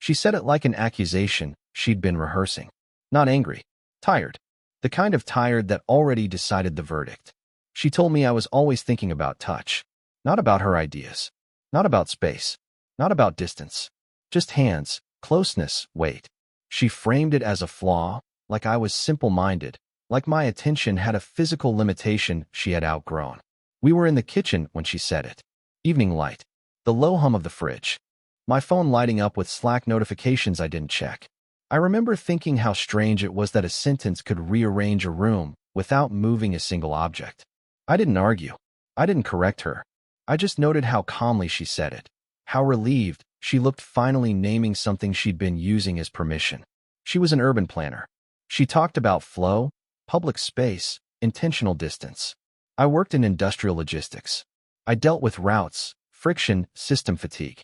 She said it like an accusation she'd been rehearsing. Not angry. Tired. The kind of tired that already decided the verdict. She told me I was always thinking about touch. Not about her ideas. Not about space. Not about distance. Just hands, closeness, weight. She framed it as a flaw, like I was simple-minded, like my attention had a physical limitation she had outgrown. We were in the kitchen when she said it. Evening light. The low hum of the fridge. My phone lighting up with Slack notifications I didn't check. I remember thinking how strange it was that a sentence could rearrange a room without moving a single object. I didn't argue. I didn't correct her. I just noted how calmly she said it. How relieved she looked, finally naming something she'd been using as permission. She was an urban planner. She talked about flow, public space, intentional distance. I worked in industrial logistics. I dealt with routes, friction, system fatigue.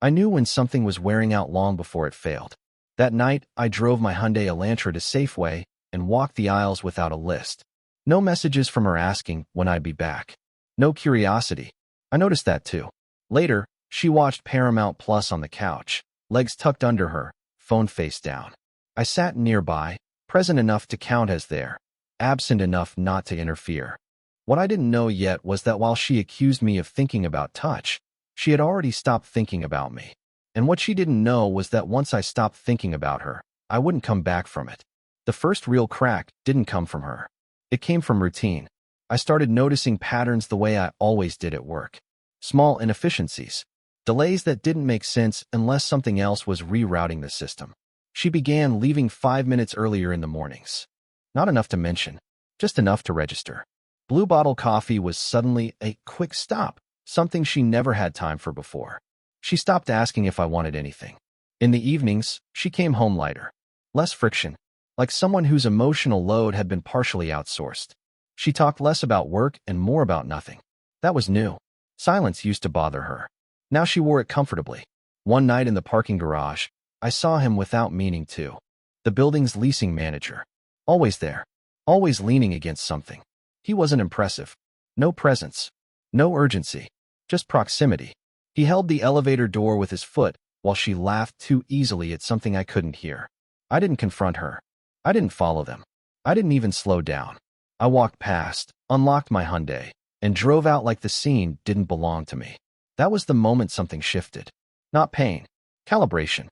I knew when something was wearing out long before it failed. That night, I drove my Hyundai Elantra to Safeway and walked the aisles without a list. No messages from her asking when I'd be back. No curiosity. I noticed that too. Later, she watched Paramount Plus on the couch, legs tucked under her, phone face down. I sat nearby, present enough to count as there, absent enough not to interfere. What I didn't know yet was that while she accused me of thinking about touch, she had already stopped thinking about me. And what she didn't know was that once I stopped thinking about her, I wouldn't come back from it. The first real crack didn't come from her. It came from routine. I started noticing patterns the way I always did at work. Small inefficiencies. Delays that didn't make sense unless something else was rerouting the system. She began leaving 5 minutes earlier in the mornings. Not enough to mention, just enough to register. Blue Bottle coffee was suddenly a quick stop, something she never had time for before. She stopped asking if I wanted anything. In the evenings, she came home lighter. Less friction, like someone whose emotional load had been partially outsourced. She talked less about work and more about nothing. That was new. Silence used to bother her. Now she wore it comfortably. One night in the parking garage, I saw him without meaning to. The building's leasing manager. Always there. Always leaning against something. He wasn't impressive. No presence. No urgency. Just proximity. He held the elevator door with his foot while she laughed too easily at something I couldn't hear. I didn't confront her. I didn't follow them. I didn't even slow down. I walked past, unlocked my Hyundai, and drove out like the scene didn't belong to me. That was the moment something shifted. Not pain. Calibration.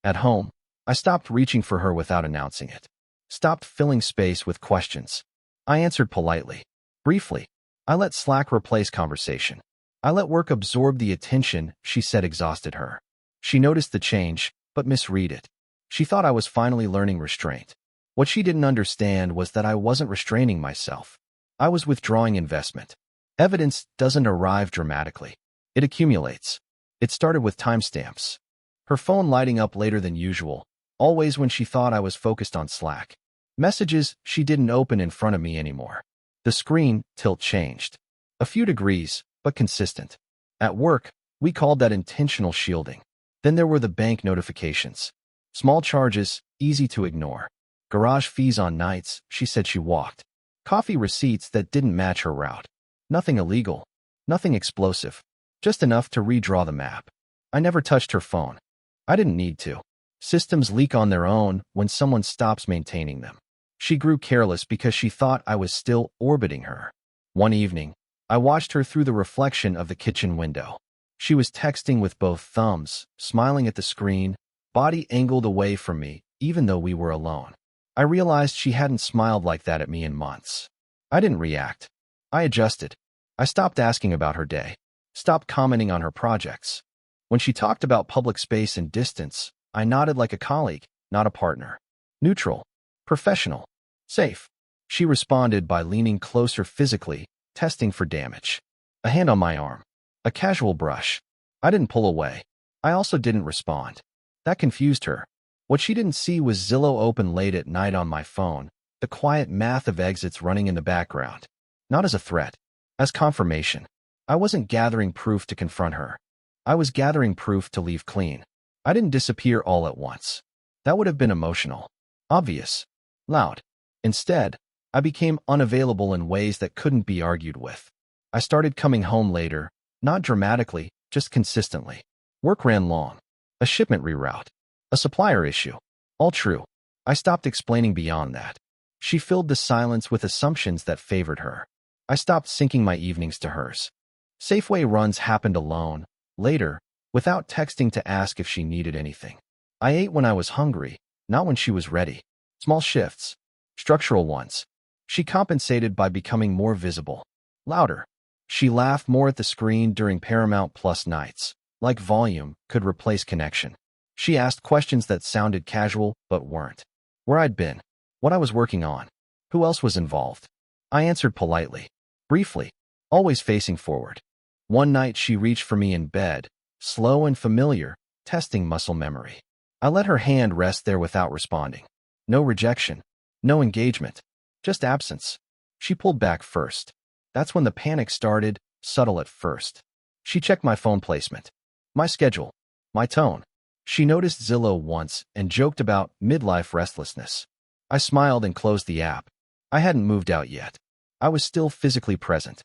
At home, I stopped reaching for her without announcing it. Stopped filling space with questions. I answered politely. Briefly. I let Slack replace conversation. I let work absorb the attention she said exhausted her. She noticed the change, but misread it. She thought I was finally learning restraint. What she didn't understand was that I wasn't restraining myself. I was withdrawing investment. Evidence doesn't arrive dramatically. It accumulates. It started with timestamps. Her phone lighting up later than usual, always when she thought I was focused on Slack. Messages she didn't open in front of me anymore. The screen tilt changed. A few degrees, but consistent. At work, we called that intentional shielding. Then there were the bank notifications. Small charges, easy to ignore. Garage fees on nights she said she walked. Coffee receipts that didn't match her route. Nothing illegal. Nothing explosive. Just enough to redraw the map. I never touched her phone. I didn't need to. Systems leak on their own when someone stops maintaining them. She grew careless because she thought I was still orbiting her. One evening, I watched her through the reflection of the kitchen window. She was texting with both thumbs, smiling at the screen, body angled away from me, even though we were alone. I realized she hadn't smiled like that at me in months. I didn't react. I adjusted. I stopped asking about her day. Stopped commenting on her projects. When she talked about public space and distance, I nodded like a colleague, not a partner. Neutral. Professional. Safe. She responded by leaning closer physically, testing for damage. A hand on my arm. A casual brush. I didn't pull away. I also didn't respond. That confused her. What she didn't see was Zillow open late at night on my phone, the quiet math of exits running in the background. Not as a threat. As confirmation. I wasn't gathering proof to confront her. I was gathering proof to leave clean. I didn't disappear all at once. That would have been emotional. Obvious. Loud. Instead, I became unavailable in ways that couldn't be argued with. I started coming home later, not dramatically, just consistently. Work ran long. A shipment reroute. A supplier issue. All true. I stopped explaining beyond that. She filled the silence with assumptions that favored her. I stopped syncing my evenings to hers. Safeway runs happened alone, later, without texting to ask if she needed anything. I ate when I was hungry, not when she was ready. Small shifts. Structural ones. She compensated by becoming more visible. Louder. She laughed more at the screen during Paramount Plus nights. Like volume could replace connection. She asked questions that sounded casual but weren't. Where I'd been. What I was working on. Who else was involved. I answered politely. Briefly. Always facing forward. One night she reached for me in bed, slow and familiar, testing muscle memory. I let her hand rest there without responding. No rejection. No engagement. Just absence. She pulled back first. That's when the panic started, subtle at first. She checked my phone placement. My schedule. My tone. She noticed Zillow once and joked about midlife restlessness. I smiled and closed the app. I hadn't moved out yet. I was still physically present.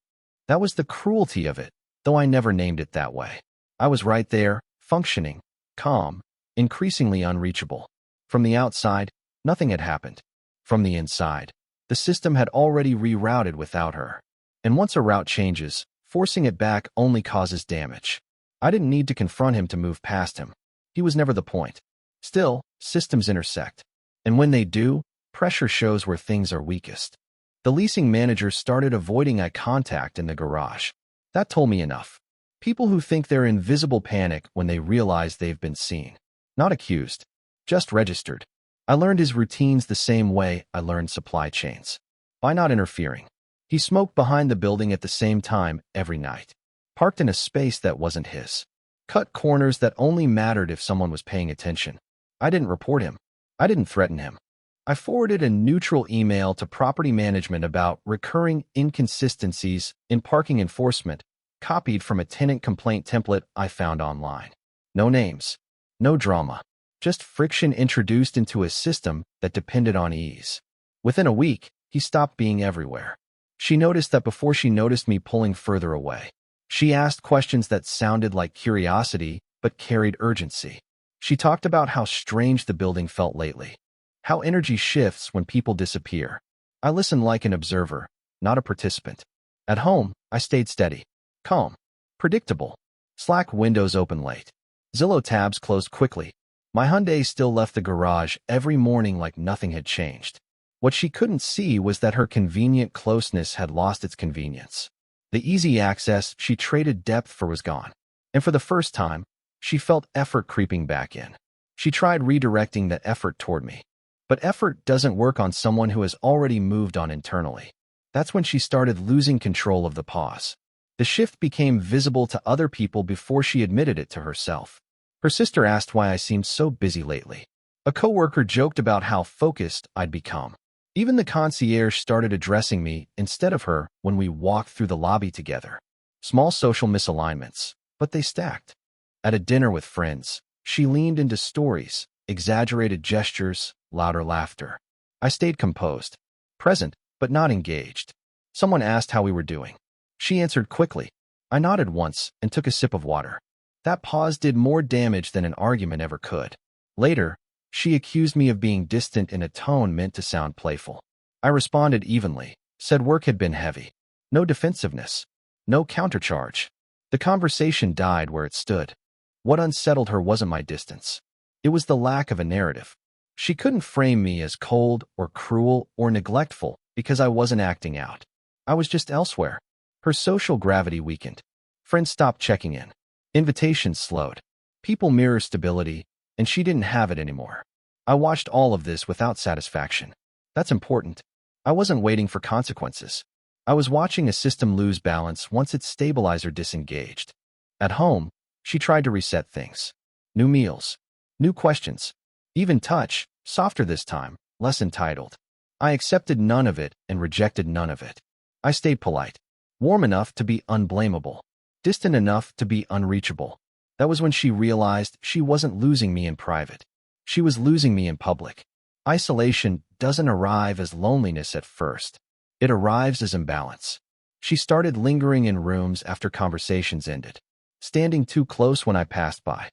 That was the cruelty of it, though I never named it that way. I was right there, functioning, calm, increasingly unreachable. From the outside, nothing had happened. From the inside, the system had already rerouted without her. And once a route changes, forcing it back only causes damage. I didn't need to confront him to move past him. He was never the point. Still, systems intersect. And when they do, pressure shows where things are weakest. The leasing manager started avoiding eye contact in the garage. That told me enough. People who think they're in visible panic when they realize they've been seen. Not accused. Just registered. I learned his routines the same way I learned supply chains. By not interfering. He smoked behind the building at the same time every night. Parked in a space that wasn't his. Cut corners that only mattered if someone was paying attention. I didn't report him. I didn't threaten him. I forwarded a neutral email to property management about recurring inconsistencies in parking enforcement, copied from a tenant complaint template I found online. No names. No drama. Just friction introduced into a system that depended on ease. Within a week, he stopped being everywhere. She noticed that before she noticed me pulling further away. She asked questions that sounded like curiosity, but carried urgency. She talked about how strange the building felt lately. How energy shifts when people disappear. I listened like an observer, not a participant. At home, I stayed steady. Calm. Predictable. Slack windows open late. Zillow tabs closed quickly. My Hyundai still left the garage every morning like nothing had changed. What she couldn't see was that her convenient closeness had lost its convenience. The easy access she traded depth for was gone. And for the first time, she felt effort creeping back in. She tried redirecting that effort toward me. But effort doesn't work on someone who has already moved on internally. That's when she started losing control of the pause. The shift became visible to other people before she admitted it to herself. Her sister asked why I seemed so busy lately. A coworker joked about how focused I'd become. Even the concierge started addressing me instead of her when we walked through the lobby together. Small social misalignments, but they stacked. At a dinner with friends, she leaned into stories, exaggerated gestures, louder laughter. I stayed composed, present, but not engaged. Someone asked how we were doing. She answered quickly. I nodded once and took a sip of water. That pause did more damage than an argument ever could. Later, she accused me of being distant in a tone meant to sound playful. I responded evenly, said work had been heavy. No defensiveness. No countercharge. The conversation died where it stood. What unsettled her wasn't my distance. It was the lack of a narrative. She couldn't frame me as cold or cruel or neglectful because I wasn't acting out. I was just elsewhere. Her social gravity weakened. Friends stopped checking in. Invitations slowed. People mirror stability, and she didn't have it anymore. I watched all of this without satisfaction. That's important. I wasn't waiting for consequences. I was watching a system lose balance once its stabilizer disengaged. At home, she tried to reset things. New meals. New questions. Even touch, softer this time, less entitled. I accepted none of it and rejected none of it. I stayed polite. Warm enough to be unblameable. Distant enough to be unreachable. That was when she realized she wasn't losing me in private. She was losing me in public. Isolation doesn't arrive as loneliness at first. It arrives as imbalance. She started lingering in rooms after conversations ended, standing too close when I passed by,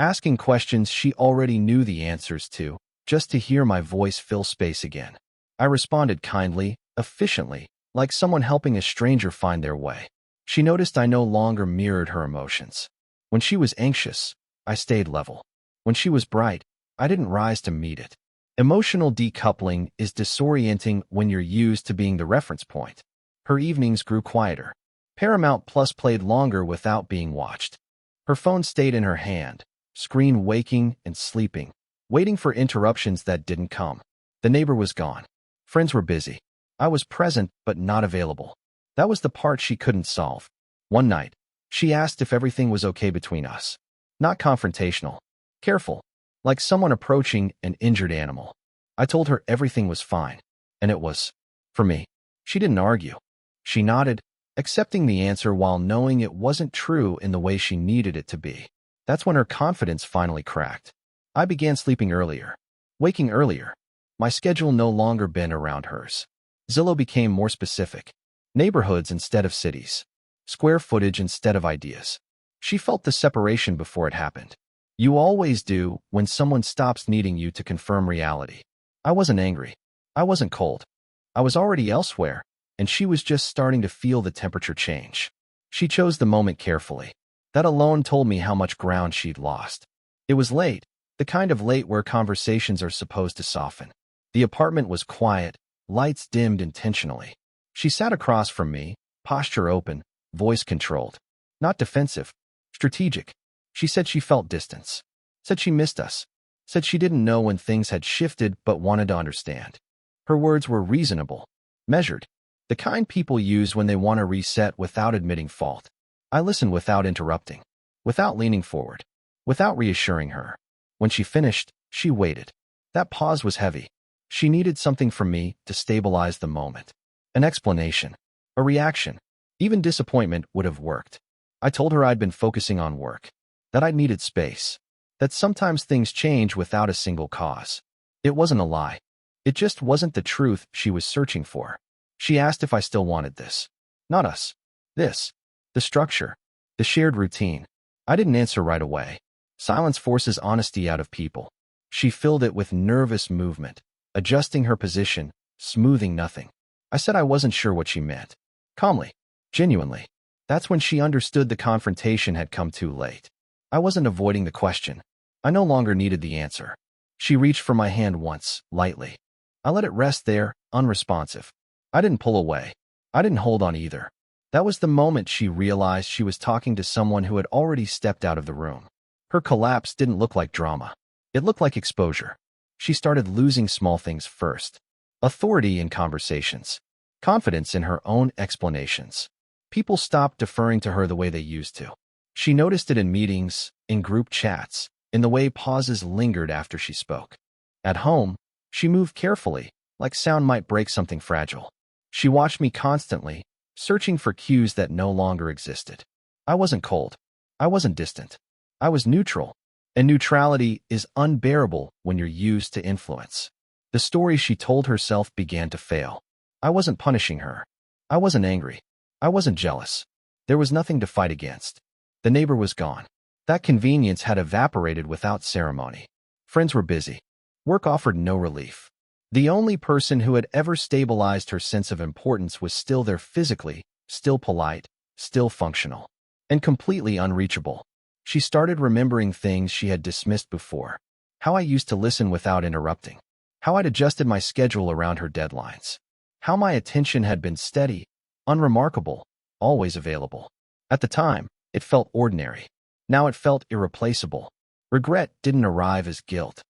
asking questions she already knew the answers to, just to hear my voice fill space again. I responded kindly, efficiently, like someone helping a stranger find their way. She noticed I no longer mirrored her emotions. When she was anxious, I stayed level. When she was bright, I didn't rise to meet it. Emotional decoupling is disorienting when you're used to being the reference point. Her evenings grew quieter. Paramount Plus played longer without being watched. Her phone stayed in her hand, screen waking and sleeping, waiting for interruptions that didn't come. The neighbor was gone. Friends were busy. I was present but not available. That was the part she couldn't solve. One night, she asked if everything was okay between us. Not confrontational. Careful, like someone approaching an injured animal. I told her everything was fine, and it was. For me. She didn't argue. She nodded, accepting the answer while knowing it wasn't true in the way she needed it to be. That's when her confidence finally cracked. I began sleeping earlier, waking earlier. My schedule no longer bent around hers. Zillow became more specific. Neighborhoods instead of cities. Square footage instead of ideas. She felt the separation before it happened. You always do when someone stops needing you to confirm reality. I wasn't angry. I wasn't cold. I was already elsewhere, and she was just starting to feel the temperature change. She chose the moment carefully. That alone told me how much ground she'd lost. It was late, the kind of late where conversations are supposed to soften. The apartment was quiet, lights dimmed intentionally. She sat across from me, posture open, voice controlled. Not defensive, strategic. She said she felt distance. Said she missed us. Said she didn't know when things had shifted but wanted to understand. Her words were reasonable, measured, the kind people use when they want to reset without admitting fault. I listened without interrupting, without leaning forward, without reassuring her. When she finished, she waited. That pause was heavy. She needed something from me to stabilize the moment. An explanation, a reaction, even disappointment would have worked. I told her I'd been focusing on work, that I needed space, that sometimes things change without a single cause. It wasn't a lie. It just wasn't the truth she was searching for. She asked if I still wanted this. Not us. This. The structure. The shared routine. I didn't answer right away. Silence forces honesty out of people. She filled it with nervous movement, adjusting her position, smoothing nothing. I said I wasn't sure what she meant. Calmly. Genuinely. That's when she understood the confrontation had come too late. I wasn't avoiding the question. I no longer needed the answer. She reached for my hand once, lightly. I let it rest there, unresponsive. I didn't pull away. I didn't hold on either. That was the moment she realized she was talking to someone who had already stepped out of the room. Her collapse didn't look like drama. It looked like exposure. She started losing small things first. Authority in conversations. Confidence in her own explanations. People stopped deferring to her the way they used to. She noticed it in meetings, in group chats, in the way pauses lingered after she spoke. At home, she moved carefully, like sound might break something fragile. She watched me constantly, searching for cues that no longer existed. I wasn't cold. I wasn't distant. I was neutral, and neutrality is unbearable when you're used to influence. The story she told herself began to fail. I wasn't punishing her. I wasn't angry. I wasn't jealous. There was nothing to fight against. The neighbor was gone. That convenience had evaporated without ceremony. Friends were busy. Work offered no relief. The only person who had ever stabilized her sense of importance was still there physically, still polite, still functional, and completely unreachable. She started remembering things she had dismissed before. How I used to listen without interrupting. How I'd adjusted my schedule around her deadlines. How my attention had been steady, unremarkable, always available. At the time, it felt ordinary. Now it felt irreplaceable. Regret didn't arrive as guilt.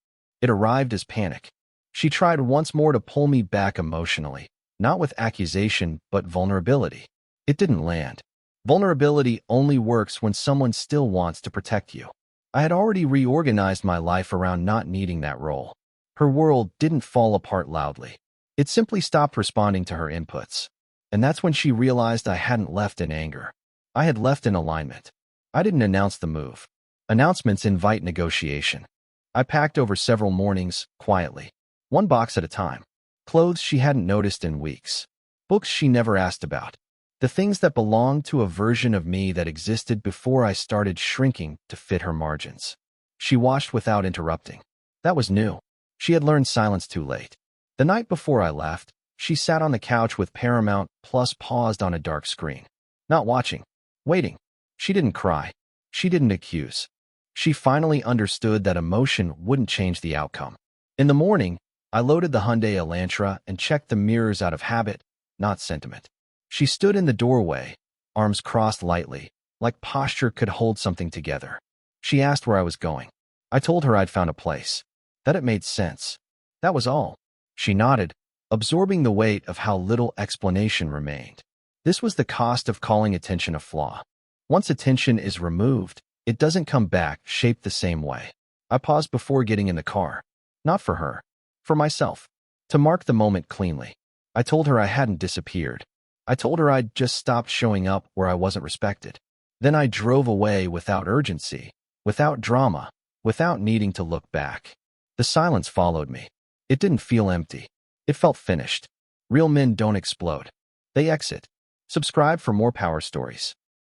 It arrived as panic. She tried once more to pull me back emotionally, not with accusation, but vulnerability. It didn't land. Vulnerability only works when someone still wants to protect you. I had already reorganized my life around not needing that role. Her world didn't fall apart loudly. It simply stopped responding to her inputs. And that's when she realized I hadn't left in anger. I had left in alignment. I didn't announce the move. Announcements invite negotiation. I packed over several mornings, quietly. One box at a time. Clothes she hadn't noticed in weeks. Books she never asked about. The things that belonged to a version of me that existed before I started shrinking to fit her margins. She watched without interrupting. That was new. She had learned silence too late. The night before I left, she sat on the couch with Paramount Plus paused on a dark screen. Not watching. Waiting. She didn't cry. She didn't accuse. She finally understood that emotion wouldn't change the outcome. In the morning, I loaded the Hyundai Elantra and checked the mirrors out of habit, not sentiment. She stood in the doorway, arms crossed lightly, like posture could hold something together. She asked where I was going. I told her I'd found a place. That it made sense. That was all. She nodded, absorbing the weight of how little explanation remained. This was the cost of calling attention a flaw. Once attention is removed, it doesn't come back shaped the same way. I paused before getting in the car. Not for her. For myself. To mark the moment cleanly. I told her I hadn't disappeared. I told her I'd just stopped showing up where I wasn't respected. Then I drove away without urgency, without drama, without needing to look back. The silence followed me. It didn't feel empty. It felt finished. Real men don't explode. They exit. Subscribe for more power stories.